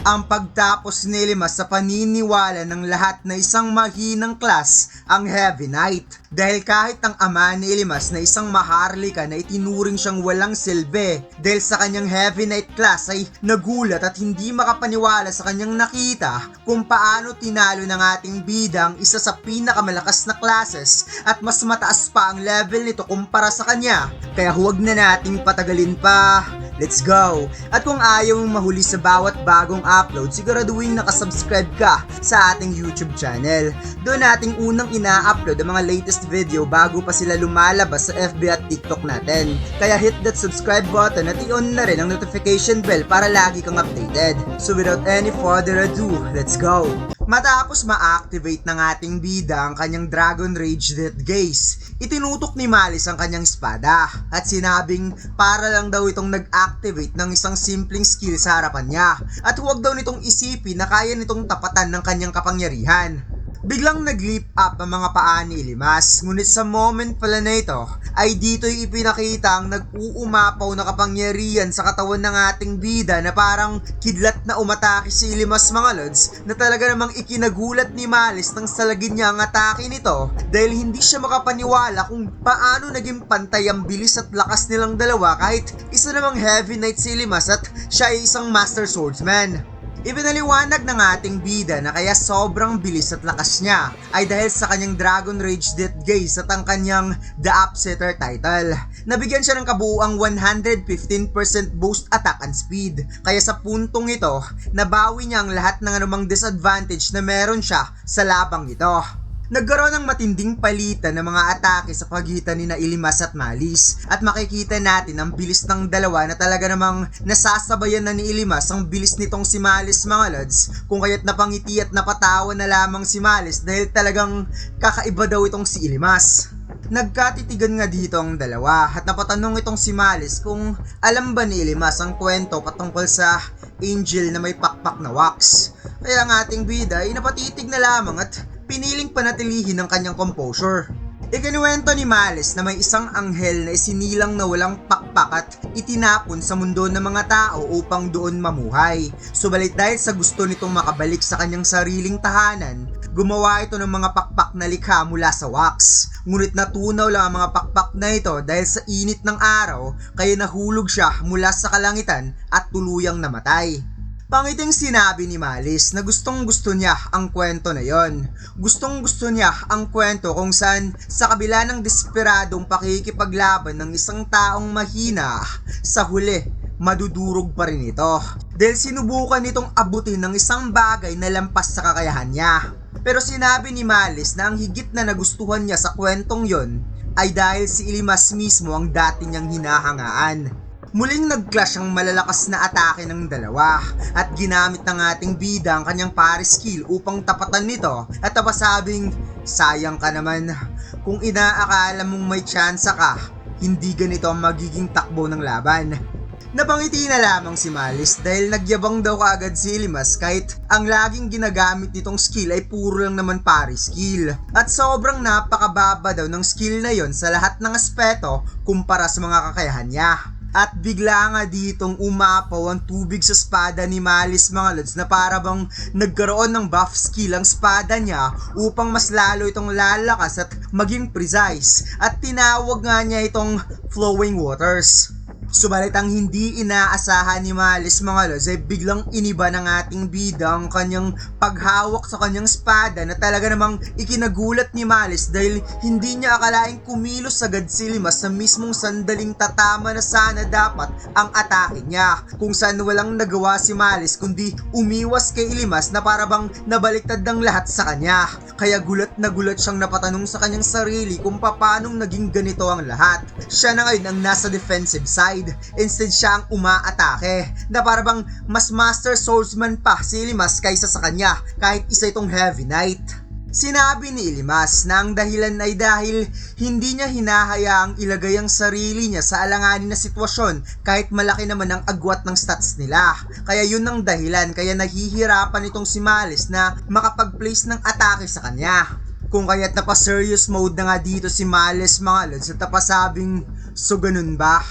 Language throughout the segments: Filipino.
ang pagtapos ni Ilimas sa paniniwala ng lahat na isang mahinang class ang Heavy Knight. Dahil kahit ang ama ni Ilimas na isang maharlika na itinuring siyang walang silbi dahil sa kanyang Heavy Knight class ay nagulat at hindi makapaniwala sa kanyang nakita kung paano tinalo ng ating bida ang isa sa pinakamalakas na classes at mas mataas pa ang level nito kumpara sa kanya. Kaya huwag na nating patagalin pa. Let's go! At kung ayaw mong mahuli sa bawat bagong upload, siguraduhin nakasubscribe ka sa ating YouTube channel. Doon nating unang ina-upload ang mga latest video bago pa sila lumalabas sa FB at TikTok natin. Kaya hit that subscribe button at i-on na rin ang notification bell para lagi kang updated. So without any further ado, let's go! Matapos ma-activate ng ating bida ang kanyang Dragon Rage Death Gaze, itinutok ni Malice ang kanyang espada at sinabing para lang daw itong nag-activate ng isang simpleng skill sa harapan niya at huwag daw nitong isipin na kaya nitong tapatan ng kanyang kapangyarihan. Biglang nag-leap up ang mga paa ni Ilimas, ngunit sa moment pala na ito ay dito'y ipinakita ang nag-uumapaw na kapangyarihan sa katawan ng ating bida na parang kidlat na umatake si Ilimas mga lods na talaga namang ikinagulat ni Malice nang salagin niya ang atake nito dahil hindi siya makapaniwala kung paano naging pantay ang bilis at lakas nilang dalawa kahit isa namang Heavy Knight si Ilimas at siya ay isang Master Swordsman. Ipinaliwanag ng ating bida na kaya sobrang bilis at lakas niya ay dahil sa kanyang Dragon Rage Death Gaze at ang kanyang The Upsetter title. Nabigyan siya ng kabuuang 115% boost attack and speed. Kaya sa puntong ito, nabawi niya ang lahat ng anumang disadvantage na meron siya sa labang ito. Nagkaroon ng matinding palitan ng mga atake sa pagitan ni Ilimas at Malice at makikita natin ang bilis ng dalawa na talaga namang nasasabayan na ni Ilimas ang bilis nitong si Malice mga lods kung kaya't napangiti at napatawa na lamang si Malice dahil talagang kakaiba daw itong si Ilimas. Nagkatitigan nga dito ang dalawa at napatanong itong si Malice kung alam ba ni Ilimas ang kwento patungkol sa angel na may pakpak na wax. Kaya ang ating bida ay napatitig na lamang at piniling panatilihin ang kanyang composure. Ikinuwento ni Malice na may isang anghel na isinilang na walang pakpak at itinapon sa mundo ng mga tao upang doon mamuhay. Subalit dahil sa gusto nitong makabalik sa kanyang sariling tahanan, gumawa ito ng mga pakpak na likha mula sa wax. Ngunit natunaw lang ang mga pakpak na ito dahil sa init ng araw kaya nahulog siya mula sa kalangitan at tuluyang namatay. Pangiting sinabi ni Malice na gustong gusto niya ang kwento na yon. Gustong gusto niya ang kwento kung saan sa kabila ng desperadong pakikipaglaban ng isang taong mahina, sa huli, madudurog pa rin ito. Dahil sinubukan nitong abutin ng isang bagay na lampas sa kakayahan niya. Pero sinabi ni Malice na ang higit na nagustuhan niya sa kwentong yon ay dahil si Ilimas mismo ang dati niyang hinahangaan. Muling nag-clash ang malalakas na atake ng dalawa at ginamit ng ating bida ang kanyang pare skill upang tapatan nito at napasabing, sayang ka naman, kung inaakala mong may tsansa ka, hindi ganito ang magiging takbo ng laban. Napangiti na lamang si Malice dahil nagyabang daw kaagad si Ilimas kahit ang laging ginagamit nitong skill ay puro lang naman pare skill. At sobrang napakababa daw ng skill na yon sa lahat ng aspeto kumpara sa mga kakayahan niya. At bigla nga ditong umapaw ang tubig sa espada ni Malice mga lods na para bang nagkaroon ng buff skill ang espada niya upang mas lalo itong lalakas at maging precise at tinawag nga niya itong flowing waters. Subalit ang hindi inaasahan ni Malice mga lods ay biglang iniba ng ating bida ang kanyang paghawak sa kanyang espada na talaga namang ikinagulat ni Malice dahil hindi niya akalaing kumilos agad si Ilimas sa mismong sandaling tatama na sana dapat ang atake niya, kung saan walang nagawa si Malice kundi umiwas kay Ilimas na para bang nabaliktad ng lahat sa kanya. Kaya gulat na gulat siyang napatanong sa kanyang sarili kung paanong naging ganito ang lahat. Siya na ngayon ang nasa defensive side. Instead siya ang umaatake na para bang mas Master Swordsman pa si Ilimas kaysa sa kanya kahit isa itong Heavy Knight. Sinabi ni Ilimas na ang dahilan ay dahil hindi niya hinahayaang ilagay ang sarili niya sa alanganin na sitwasyon kahit malaki naman ang agwat ng stats nila. Kaya yun ang dahilan kaya nahihirapan itong si Malice na makapag-place ng atake sa kanya. Kung kaya't napa-serious mode na nga dito si Malice mga lods at napasabing, so ganun ba?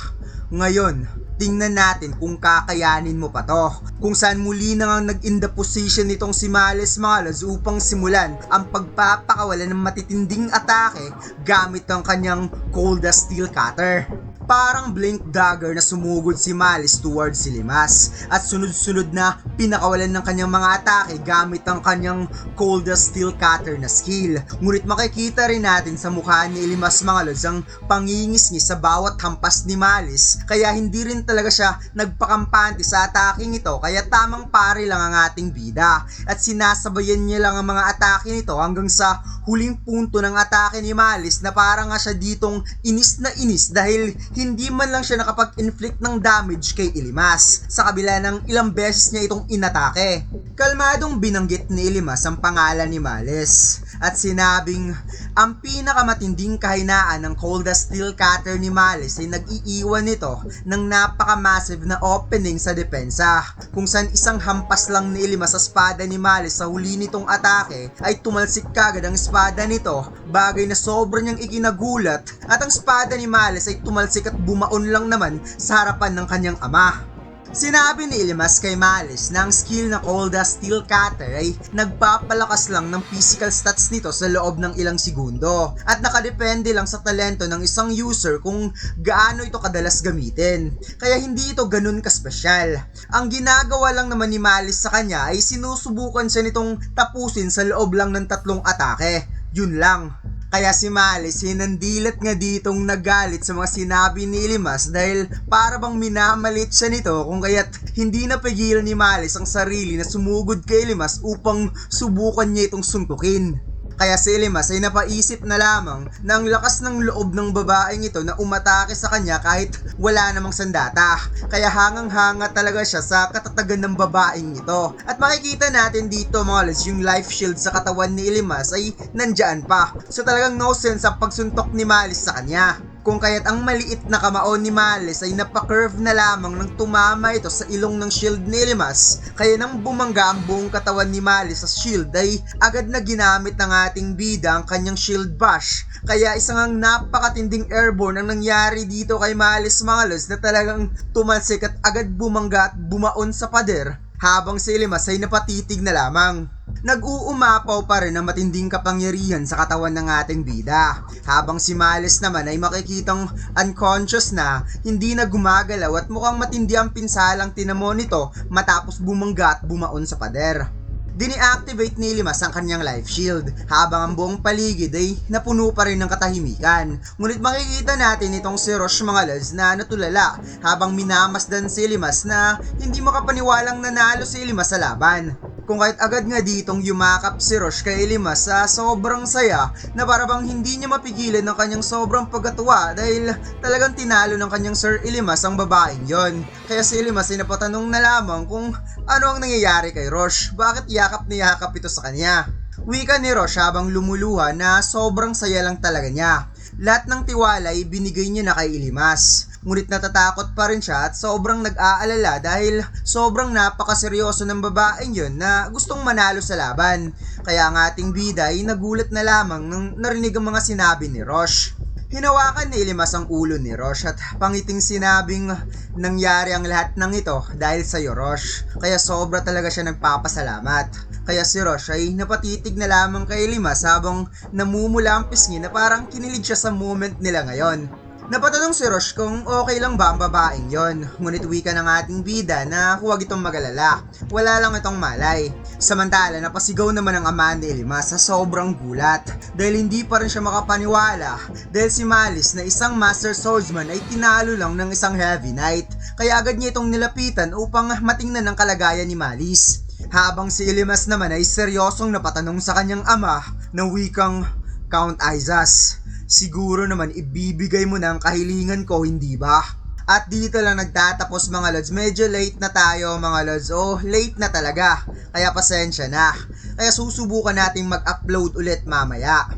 Ngayon, Tingnan natin kung kakayanin mo pa to. Kung saan muli na nga nag-in the position nitong si Malice mga lods upang simulan ang pagpapakawalan ng matitinding atake gamit ang kanyang cold as steel cutter. Parang blink dagger na sumugod si Malice towards si Limas at sunod-sunod na pinakawalan ng kanyang mga atake gamit ang kanyang cold as steel cutter na skill. Ngunit makikita rin natin sa mukha ni Limas mga lods ang pangingisngis sa bawat hampas ni Malice, kaya hindi rin talaga siya nagpakampante sa ataking ito, kaya tamang pare lang ang ating bida at sinasabayan niya lang ang mga atake nito hanggang sa huling punto ng atake ni Malice na parang nga siya ditong inis na inis dahil hindi man lang siya nakapag-inflict ng damage kay Ilimas sa kabila ng ilang beses niya itong inatake. Kalmadong binanggit ni Ilimas ang pangalan ni Malice at sinabing ang pinakamatinding kahinaan ng cold as steel cutter ni Malice ay nag-iiwan nito ng napaka-massive na opening sa depensa, kung saan isang hampas lang ni Ilimas sa espada ni Malice sa huli nitong atake ay tumalsik kagad ang espada nito, bagay na sobrang niyang ikinagulat, at ang espada ni Malice ay tumalsik at bumaon lang naman sa harapan ng kanyang ama. Sinabi ni Ilimas kay Malice na ang skill na cold as steel cutter ay nagpapalakas lang ng physical stats nito sa loob ng ilang segundo at nakadepende lang sa talento ng isang user kung gaano ito kadalas gamitin. Kaya hindi ito ganun kaspesyal. Ang ginagawa lang naman ni Malice sa kanya ay sinusubukan siya nitong tapusin sa loob lang ng 3 atake. Yun lang. Kaya si Malice hinandilat nga ditong nagalit sa mga sinabi ni Ilimas dahil para bang minamalit siya nito kung kaya't hindi napigilan ni Malice ang sarili na sumugod kay Ilimas upang subukan niya itong suntukin. Kaya si Ilimas ay napaisip na lamang na ang lakas ng loob ng babaeng ito na umatake sa kanya kahit wala namang sandata. Kaya hangang-hanga talaga siya sa katatagan ng babaeng ito. At makikita natin dito mga lods, yung life shield sa katawan ni Ilimas ay nandyan pa. So talagang no sense ang pagsuntok ni Malice sa kanya. Kung kaya't ang maliit na kamao ni Malice ay napaka-curve na lamang nang tumama ito sa ilong ng shield ni Ilimas, kaya nang bumangga ang buong katawan ni Malice sa shield ay agad na ginamit ng ating bida ang kanyang shield bash. Kaya isang napakatinding airborne ang nangyari dito kay Malice mga lods na talagang tumalsik at agad bumangga at bumaon sa pader habang si Ilimas ay napatitig na lamang. Nag-uumapaw pa rin ang matinding kapangyarihan sa katawan ng ating bida, habang si Malice naman ay makikitang unconscious na, hindi na gumagalaw at mukhang matindi ang pinsalang tinamo nito matapos bumangga at bumaon sa pader. Dini-activate ni Ilimas ang kanyang life shield habang ang buong paligid ay napuno pa rin ng katahimikan. Ngunit makikita natin itong si Rosh mga lods na natulala habang minamasdan si Ilimas na hindi makapaniwalang nanalo si Ilimas sa laban. Kung kahit agad nga ditong yumakap si Rosh kay Ilimas sa sobrang saya na parabang hindi niya mapigilan ng kanyang sobrang pagkatuwa dahil talagang tinalo ng kanyang Sir Ilimas ang babaeng yon. Kaya si Ilimas ay napatanong na lamang kung ano ang nangyayari kay Rosh, bakit yakap na yakap ito sa kanya. Wika ni Rosh habang lumuluha na sobrang saya lang talaga niya. Lahat ng tiwala ay binigay niya na kay Ilimas. Ngunit natatakot pa rin siya at sobrang nag-aalala dahil sobrang napakaseryoso ng babaeng yon na gustong manalo sa laban. Kaya ang ating bida ay nagulat na lamang nang narinig ang mga sinabi ni Rosh. Hinawakan ni Ilimas ang ulo ni Rosh at pangiting sinabing nangyari ang lahat ng ito dahil sa iyo Rosh. Kaya sobra talaga siya nagpapasalamat. Kaya si Rosh ay napatitig na lamang kay Ilimas habang namumula ang pisngi na parang kinilig siya sa moment nila ngayon. Napatanong si Rosh kung okay lang ba ang babaeng yon, ngunit wika ng ating bida na huwag itong magalala, wala lang itong malay. Samantala napasigaw naman ang ama ni Ilimas sa sobrang gulat dahil hindi pa rin siya makapaniwala dahil si Malice na isang master swordsman ay tinalo lang ng isang heavy knight, kaya agad niya itong nilapitan upang matingnan ang kalagayan ni Malice. Habang si Ilimas naman ay seryosong napatanong sa kanyang ama na wikang, Count Isas, siguro naman ibibigay mo na ang kahilingan ko, hindi ba? At dito lang nagtatapos mga lods. Medyo late na tayo mga lods. Late na talaga. Kaya pasensya na. Kaya susubukan nating mag-upload ulit mamaya.